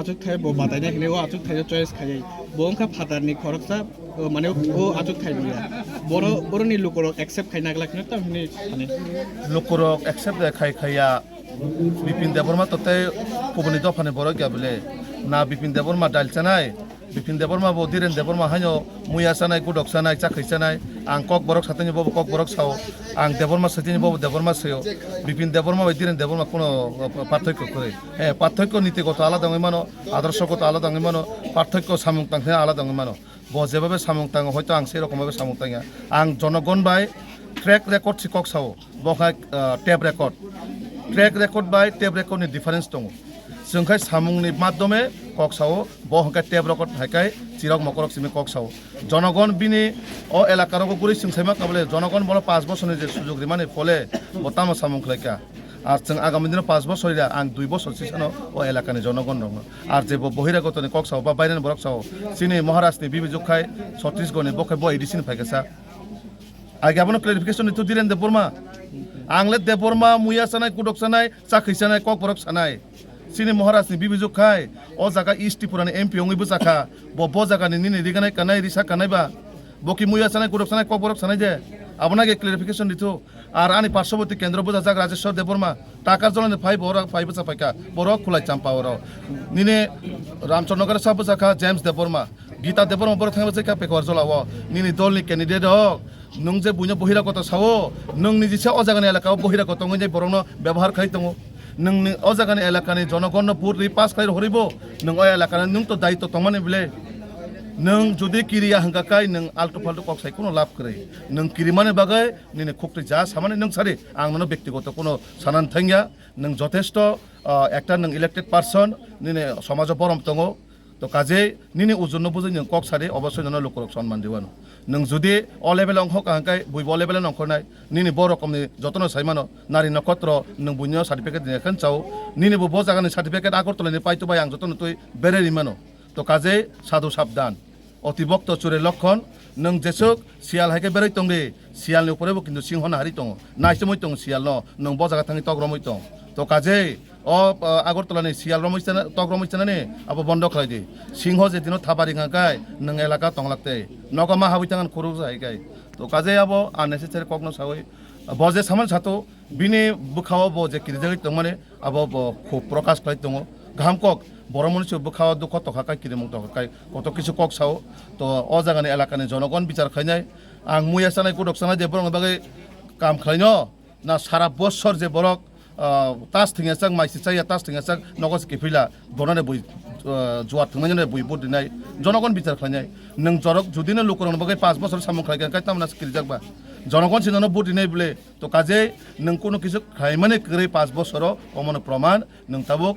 achuk thai bo batai na kene o achuk thai choice khai bo angkha father ni khoroksa মানে ও achuk thai dia boro ni lukorok accept khai nagla kene ta hini hani lukorok accept khai khaya bipin deborma tote poboni dofane boro gabule na bipin deborma dalchanai bipin deborma bo diren deborma hanyo muya sanai kudok sanai chakhi sanai ang kok borok satani bo kok borok sao ang deborma satani bo deborma sayo bipin deborma bo diren deborma কোনো পার্থক্য করে হ্যাঁ পার্থক্য নীতিগত আলাদা মানো আদর্শগত আলাদা মানো পার্থক্য সামুংতাং আলাদা মানো ব যেভাবে সামুংতাং হয়তো আং সেরকমভাবে সামুংতাঙা আং জনগণ বাই ট্র্যাক রেকর্ড সিকক সাও বহাই টেপ রেকর্ড বাই টেপ রেকর্ডনি ডিফারেন্স দङ जोंखाय सामुंनि माध्यमे कक साओ बहंखाय टेप रेकर्ड हायखाय चिरक मकरक सिमे कक साओ जनगण बिनि अ एलाकार गुरि सिंसाइमा काबले जनगण बल 5 বছরनि जे सुजुग रिमाने फले बतामा सामुं खलायका আর जों आगामी दिनाव 5 বছর आं 2 বছর सिसानो अ एलाकानि जनगण दङ আর जे बहिरागतनि कक साओ बा बायरानि बरक साओ सिनि महाराष्ट्रनि बिबिजुखाय छत्तीसगढ़नि बखाय ब एडिसिन फायगासा आगे आपनो क्लेरिफिकेशन नितु दिरेन दे बर्मा आंले दे बर्मा मुया सानाय कुडक सानाय चाखै सानाय कक बरक सानाय सिनि महाराष्ट्रनि बिबिजुखाय अ जागा इस्ट त्रिपुरानि एमपि ओंगिबो जाखा ब जागानि निनि रिगानाय कानाय रिसा कानायबा बकि मुया सानाय कुडक सानाय कक बरक सानाय जे আপনাকে ক্লিয়ারিফিকেশন দিত আর আনি পার্শ্ববর্তী কেন্দ্র বোঝা যাক রাজেশ্বর দেববর্মা টাকার জন্য ফাইভ চাপাইকা বড় খুলাই চাম্পা ওরাও নিনে রামচন্দ্রনগর সাহ বোঝাখা জেমস দেববর্মা গীতা দেববর্মা বড় থাকবে যে পেকর জলাও নিনি দলনি ক্যান্ডিডেট হক নং যে বুঝে বহিরাগত সাও নং নিজে অজাগানি এলাকাও বহিরাগত যে বরং ব্যবহার খাই দङ नों अजागानि एलाकानि जनगण भोट पास खाइ हरिब नों एलाकानि नों तो दायित्व तमाने बिले नों जुदि किरिया हंगाखाय नों आल्टु फाल्टु कक साइ कोनो लाभ करे नों किरिमाने बागै निने खुक्ति जा सामाने नों सारि आं नों व्यक्तिगत कोनो सानान थांगिया नों যথেষ্ট একটা नों इलेक्टेड पार्सन निने समाज बरम दङ तो काजे निने उजुन बुझै नों कक सारि अवश्य नों लोकरक सन्मान दिवानो नों जुदि अ लेभेल अंख काहांखाय बुइब लेभेल अंखनाय निने बर रकमनि जतन साइमानो नारी नक्षत्र नों बुइनो सार्टिफिकेट दिने खान चाव निने बो जागानि सार्टिफिकेट आगरतलानि पाइतो बाय आं जतन तुइ बेरेरि मानो तो काजे साधु साबधान अतिभक्त चुरे लक्षण नों जेसुक सियाल हाइके बेराय तंगे सियालनि उपरेबो किन्तु सिंह नाहारि दङ नायसमय दङ सियाल नों ब जागा थांनि तग्रमय दङ तो काजे अ आगरतलानि सियाल रमयस्तान तग्रमयस्ताननि अब बन्द खालाय दे सिंह जे दिनो थाबारि गाय नों एलाका तंलाकते नगमा हाबि थांगान खरु जायगाय तो काजे अब आननेसेसारि ककनो सावै बजे सामान सातो बिनि बुखाव ब जे किरिजै दङ माने अब प्रकाश खालाय दङ गाहाम कक বড় মানুষ বুখাওয়া দুঃখ তখাকায় কিরিমুখ তখাকায় কত কিছু কক সাও তো অ জাগানি এলাকানি জনগণ বিচার খাইনাই আং মুয়া সানাই কুডক সানাই যে বরং বাগে কাম খাইন না সারা বছর যে বরক তাস থিঙাচাক মাইসি চাইয়া তাস থিঙাচাক নগজ কিফিলা বনানে বই জোয়া থিঙাইনে বই বড দিনাই জনগণ বিচার খাইনাই নং জরক যদিনো লোকরং বাগে 5 বছর সামু খাইগান কাই তামনা কিরিজাকবা জনগণ সিনানো বড দিনাই বলে তো কাজে নং কোনো কিছু খাইমানে করে 5 বছর অমন প্রমাণ নং তাবক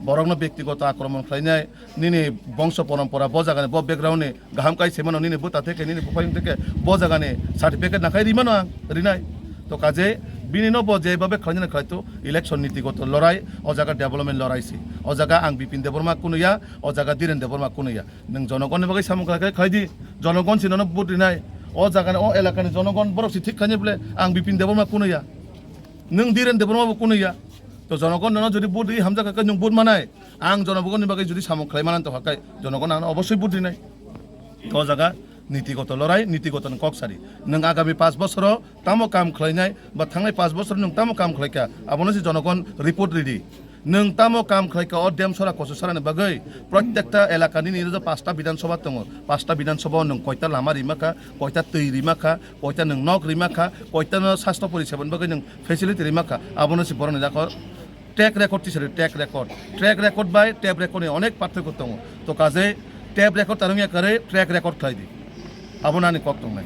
বরং ব্যক্তিগত আক্রমণ খাইনাই নিনি বংশ পরম্পরা ব জাগানে ব ব্যাকগ্রাউন্ডে গাহাম কাই সেমানো নিনি বুতা থেকে নিনি বুফাইং থেকে ব জাগানে সার্টিফিকেট নাখাই রিমানো আং রিনাই তো কাজে বিনিনো ব যেভাবে খাইনে খাইতো ইলেকশন নীতিগত লড়াই ও জায়গা ডেভেলপমেন্ট লড়াইছি ও জায়গা আং বিপিন দেববর্মা কুনুয়া ও জায়গা ধীরেন দেববর্মা কুনুয়া নং জনগণের বাগে সামুখাই খাইদি জনগণ সিনানো বুট রিনাই ও জায়গানে ও এলাকাनि জনগণ বরকসি ঠিক খাইনে বলে আং বিপিন দেববর্মা কুনুয়া नों धीरेन देबबर्मा कुनुया तो जनगण नों जुदि बुट दी हामजा काका नों बुट मानाय आं जनगणनि बागै जुदि सामु खालायमान तो हाकाय जनगण आं अवश्य बुट दिनाय तो जागा नीतिगत लड़ाई नीतिगत कक सारि नों आगामी 5 বছর तामो काम खालायनाय बा थांनाय 5 বছর नों तामो काम खालायका आबनो जे जनगण रिपोर्ट रेडी नों तामो काम खालायका अ डेम सरा कसो सरानि बागै प्रत्येकटा एलाकानि निजे 5टा विधानसभा दङ 5टा विधानसभा नों कयटा लामा रिमाखा कयटा दै रिमाखा कयटा नों नक रिमाखा कयटा स्वास्थ्य परिसेबानि बागै नों फेसिलिटी रिमाखा आबनो से बरनि जाखो ट्रैक रेकर्ड टिसारि ट्रैक रेकर्ड बाय टेप रेकर्डनि अनेक पार्थक्य दङ तो काजे टेप रेकर्ड तारंगिया करे ट्रैक रेकर्ड खालायदि आबनानि कक दंनाय।